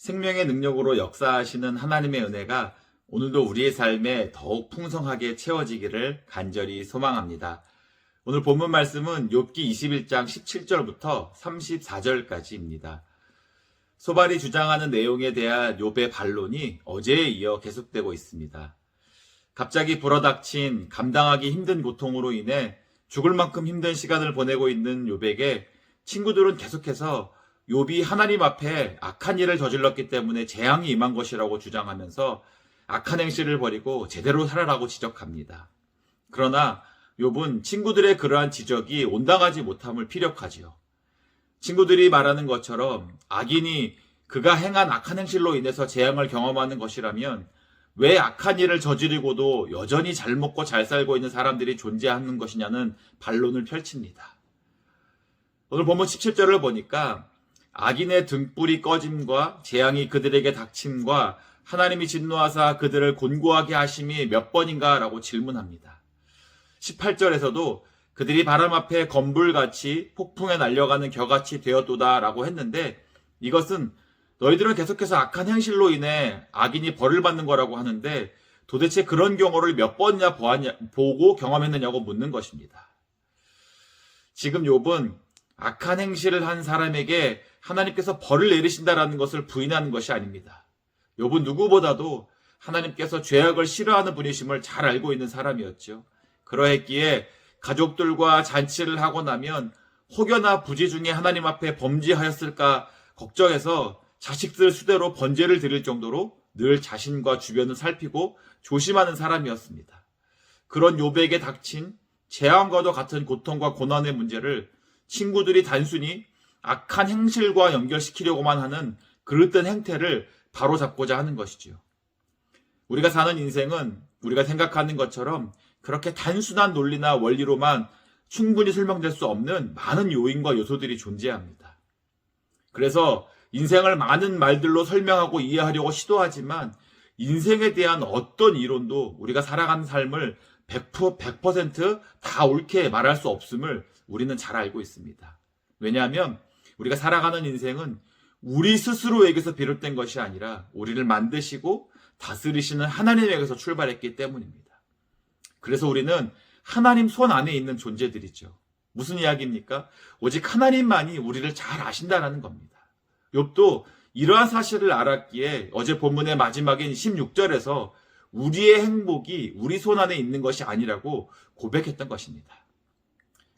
생명의 능력으로 역사하시는 하나님의 은혜가 오늘도 우리의 삶에 더욱 풍성하게 채워지기를 간절히 소망합니다. 오늘 본문 말씀은 욥기 21장 17절부터 34절까지입니다. 소발이 주장하는 내용에 대한 욥의 반론이 어제에 이어 계속되고 있습니다. 갑자기 불어닥친 감당하기 힘든 고통으로 인해 죽을 만큼 힘든 시간을 보내고 있는 욥에게 친구들은 계속해서 욥이 하나님 앞에 악한 일을 저질렀기 때문에 재앙이 임한 것이라고 주장하면서 악한 행실을 버리고 제대로 살아라고 지적합니다. 그러나 욥은 친구들의 그러한 지적이 온당하지 못함을 피력하지요. 친구들이 말하는 것처럼 악인이 그가 행한 악한 행실로 인해서 재앙을 경험하는 것이라면 왜 악한 일을 저지르고도 여전히 잘 먹고 잘 살고 있는 사람들이 존재하는 것이냐는 반론을 펼칩니다. 오늘 본문 17절을 보니까 악인의 등불이 꺼짐과 재앙이 그들에게 닥침과 하나님이 진노하사 그들을 곤고하게 하심이 몇 번인가 라고 질문합니다. 18절에서도 그들이 바람 앞에 검불같이 폭풍에 날려가는 겨같이 되었도다 라고 했는데, 이것은 너희들은 계속해서 악한 행실로 인해 악인이 벌을 받는 거라고 하는데 도대체 그런 경우를 몇 번이나 보고 경험했느냐고 묻는 것입니다. 지금 욥은 악한 행실을 한 사람에게 하나님께서 벌을 내리신다라는 것을 부인하는 것이 아닙니다. 욥은 누구보다도 하나님께서 죄악을 싫어하는 분이심을 잘 알고 있는 사람이었죠. 그러했기에 가족들과 잔치를 하고 나면 혹여나 부지 중에 하나님 앞에 범죄하였을까 걱정해서 자식들 수대로 번제를 드릴 정도로 늘 자신과 주변을 살피고 조심하는 사람이었습니다. 그런 욥에게 닥친 재앙과도 같은 고통과 고난의 문제를 친구들이 단순히 악한 행실과 연결시키려고만 하는 그릇된 행태를 바로잡고자 하는 것이지요. 우리가 사는 인생은 우리가 생각하는 것처럼 그렇게 단순한 논리나 원리로만 충분히 설명될 수 없는 많은 요인과 요소들이 존재합니다. 그래서 인생을 많은 말들로 설명하고 이해하려고 시도하지만 인생에 대한 어떤 이론도 우리가 살아가는 삶을 100%다 옳게 말할 수 없음을 우리는 잘 알고 있습니다. 왜냐하면 우리가 살아가는 인생은 우리 스스로에게서 비롯된 것이 아니라 우리를 만드시고 다스리시는 하나님에게서 출발했기 때문입니다. 그래서 우리는 하나님 손 안에 있는 존재들이죠. 무슨 이야기입니까? 오직 하나님만이 우리를 잘 아신다는 겁니다. 욥도 이러한 사실을 알았기에 어제 본문의 마지막인 16절에서 우리의 행복이 우리 손 안에 있는 것이 아니라고 고백했던 것입니다.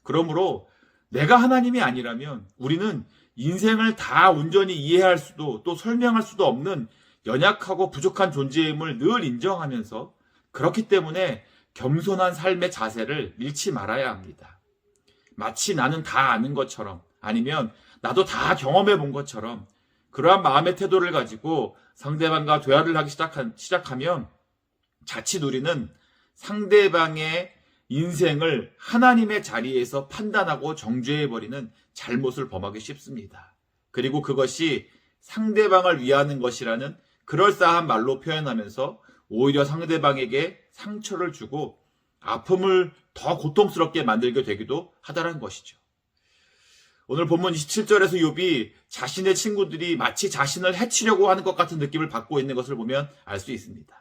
그러므로 내가 하나님이 아니라면 우리는 인생을 다 온전히 이해할 수도 또 설명할 수도 없는 연약하고 부족한 존재임을 늘 인정하면서, 그렇기 때문에 겸손한 삶의 자세를 잃지 말아야 합니다. 마치 나는 다 아는 것처럼, 아니면 나도 다 경험해 본 것처럼 그러한 마음의 태도를 가지고 상대방과 대화를 하기 시작하면 자칫 우리는 상대방의 인생을 하나님의 자리에서 판단하고 정죄해버리는 잘못을 범하기 쉽습니다. 그리고 그것이 상대방을 위하는 것이라는 그럴싸한 말로 표현하면서 오히려 상대방에게 상처를 주고 아픔을 더 고통스럽게 만들게 되기도 하다는 것이죠. 오늘 본문 27절에서 욥이 자신의 친구들이 마치 자신을 해치려고 하는 것 같은 느낌을 받고 있는 것을 보면 알 수 있습니다.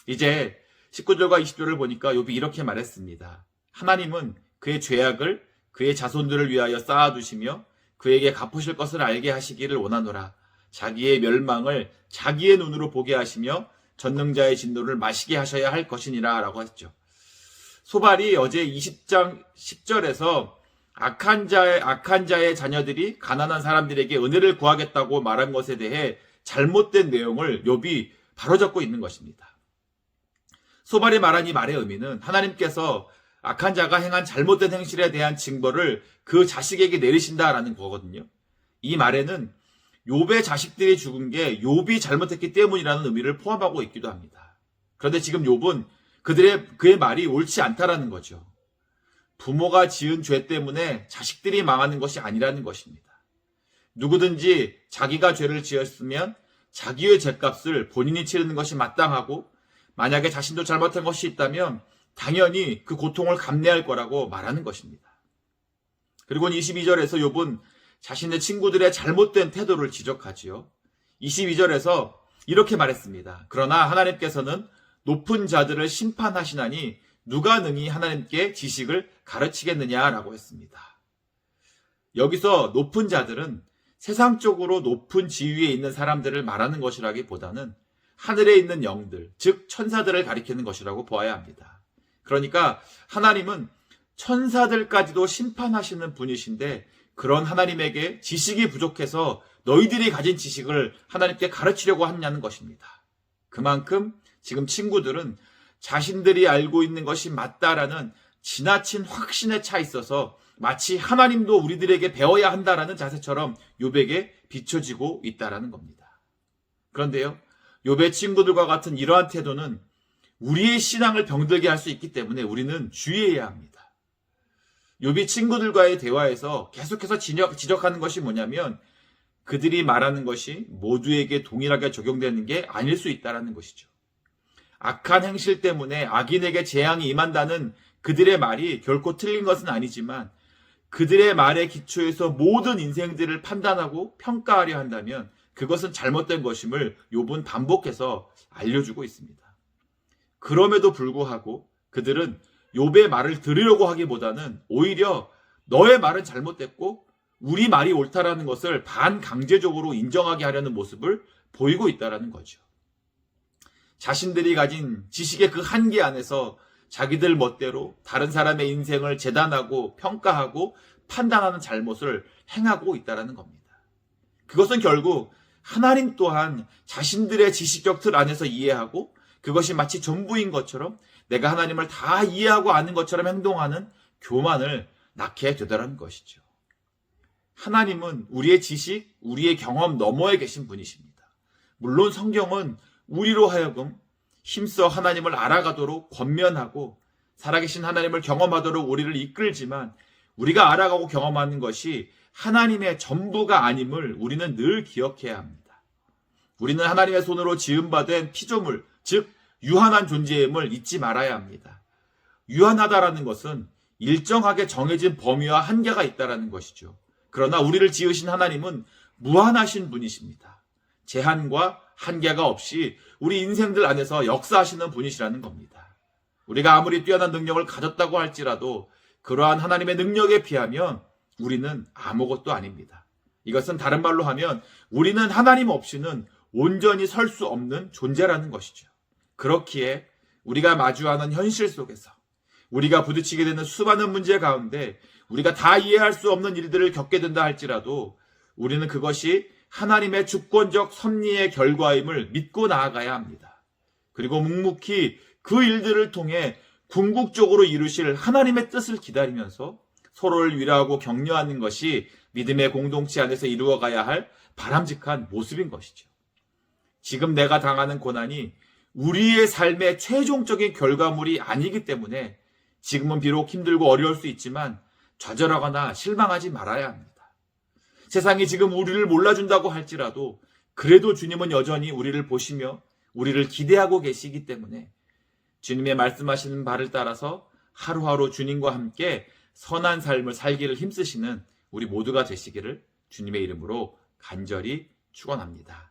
이제 19절과 20절을 보니까 욥이 이렇게 말했습니다. 하나님은 그의 죄악을 그의 자손들을 위하여 쌓아두시며 그에게 갚으실 것을 알게 하시기를 원하노라. 자기의 멸망을 자기의 눈으로 보게 하시며 전능자의 진노를 마시게 하셔야 할 것이니라 라고 했죠. 소발이 어제 20장 10절에서 악한 자의 자녀들이 가난한 사람들에게 은혜를 구하겠다고 말한 것에 대해 잘못된 내용을 욥이 바로잡고 있는 것입니다. 소발이 말한 이 말의 의미는 하나님께서 악한 자가 행한 잘못된 행실에 대한 징벌을 그 자식에게 내리신다라는 거거든요. 이 말에는 욥의 자식들이 죽은 게 욥이 잘못했기 때문이라는 의미를 포함하고 있기도 합니다. 그런데 지금 욥은 그의 말이 옳지 않다라는 거죠. 부모가 지은 죄 때문에 자식들이 망하는 것이 아니라는 것입니다. 누구든지 자기가 죄를 지었으면 자기의 죄값을 본인이 치르는 것이 마땅하고, 만약에 자신도 잘못한 것이 있다면 당연히 그 고통을 감내할 거라고 말하는 것입니다. 그리고 22절에서 욥은 자신의 친구들의 잘못된 태도를 지적하지요. 22절에서 이렇게 말했습니다. 그러나 하나님께서는 높은 자들을 심판하시나니 누가 능히 하나님께 지식을 가르치겠느냐라고 했습니다. 여기서 높은 자들은 세상적으로 높은 지위에 있는 사람들을 말하는 것이라기보다는 하늘에 있는 영들, 즉 천사들을 가리키는 것이라고 보아야 합니다. 그러니까 하나님은 천사들까지도 심판하시는 분이신데 그런 하나님에게 지식이 부족해서 너희들이 가진 지식을 하나님께 가르치려고 하냐는 것입니다. 그만큼 지금 친구들은 자신들이 알고 있는 것이 맞다라는 지나친 확신에 차 있어서 마치 하나님도 우리들에게 배워야 한다라는 자세처럼 욥에게 비춰지고 있다라는 겁니다. 그런데요, 욥의 친구들과 같은 이러한 태도는 우리의 신앙을 병들게 할 수 있기 때문에 우리는 주의해야 합니다. 욥이 친구들과의 대화에서 계속해서 지적하는 것이 뭐냐면 그들이 말하는 것이 모두에게 동일하게 적용되는 게 아닐 수 있다는 것이죠. 악한 행실 때문에 악인에게 재앙이 임한다는 그들의 말이 결코 틀린 것은 아니지만 그들의 말에 기초해서 모든 인생들을 판단하고 평가하려 한다면 그것은 잘못된 것임을 욥은 반복해서 알려주고 있습니다. 그럼에도 불구하고 그들은 욥의 말을 들으려고 하기보다는 오히려 너의 말은 잘못됐고 우리 말이 옳다라는 것을 반강제적으로 인정하게 하려는 모습을 보이고 있다는 거죠. 자신들이 가진 지식의 그 한계 안에서 자기들 멋대로 다른 사람의 인생을 재단하고 평가하고 판단하는 잘못을 행하고 있다는 겁니다. 그것은 결국 하나님 또한 자신들의 지식적 틀 안에서 이해하고 그것이 마치 전부인 것처럼 내가 하나님을 다 이해하고 아는 것처럼 행동하는 교만을 낳게 되더라는 것이죠. 하나님은 우리의 지식, 우리의 경험 너머에 계신 분이십니다. 물론 성경은 우리로 하여금 힘써 하나님을 알아가도록 권면하고 살아계신 하나님을 경험하도록 우리를 이끌지만 우리가 알아가고 경험하는 것이 하나님의 전부가 아님을 우리는 늘 기억해야 합니다. 우리는 하나님의 손으로 지음받은 피조물, 즉 유한한 존재임을 잊지 말아야 합니다. 유한하다라는 것은 일정하게 정해진 범위와 한계가 있다는 것이죠. 그러나 우리를 지으신 하나님은 무한하신 분이십니다. 제한과 한계가 없이 우리 인생들 안에서 역사하시는 분이시라는 겁니다. 우리가 아무리 뛰어난 능력을 가졌다고 할지라도 그러한 하나님의 능력에 비하면 우리는 아무것도 아닙니다. 이것은 다른 말로 하면 우리는 하나님 없이는 온전히 설 수 없는 존재라는 것이죠. 그렇기에 우리가 마주하는 현실 속에서 우리가 부딪히게 되는 수많은 문제 가운데 우리가 다 이해할 수 없는 일들을 겪게 된다 할지라도 우리는 그것이 하나님의 주권적 섭리의 결과임을 믿고 나아가야 합니다. 그리고 묵묵히 그 일들을 통해 궁극적으로 이루실 하나님의 뜻을 기다리면서 서로를 위로하고 격려하는 것이 믿음의 공동체 안에서 이루어가야 할 바람직한 모습인 것이죠. 지금 내가 당하는 고난이 우리의 삶의 최종적인 결과물이 아니기 때문에 지금은 비록 힘들고 어려울 수 있지만 좌절하거나 실망하지 말아야 합니다. 세상이 지금 우리를 몰라준다고 할지라도 그래도 주님은 여전히 우리를 보시며 우리를 기대하고 계시기 때문에 주님의 말씀하시는 바를 따라서 하루하루 주님과 함께 선한 삶을 살기를 힘쓰시는 우리 모두가 되시기를 주님의 이름으로 간절히 축원합니다.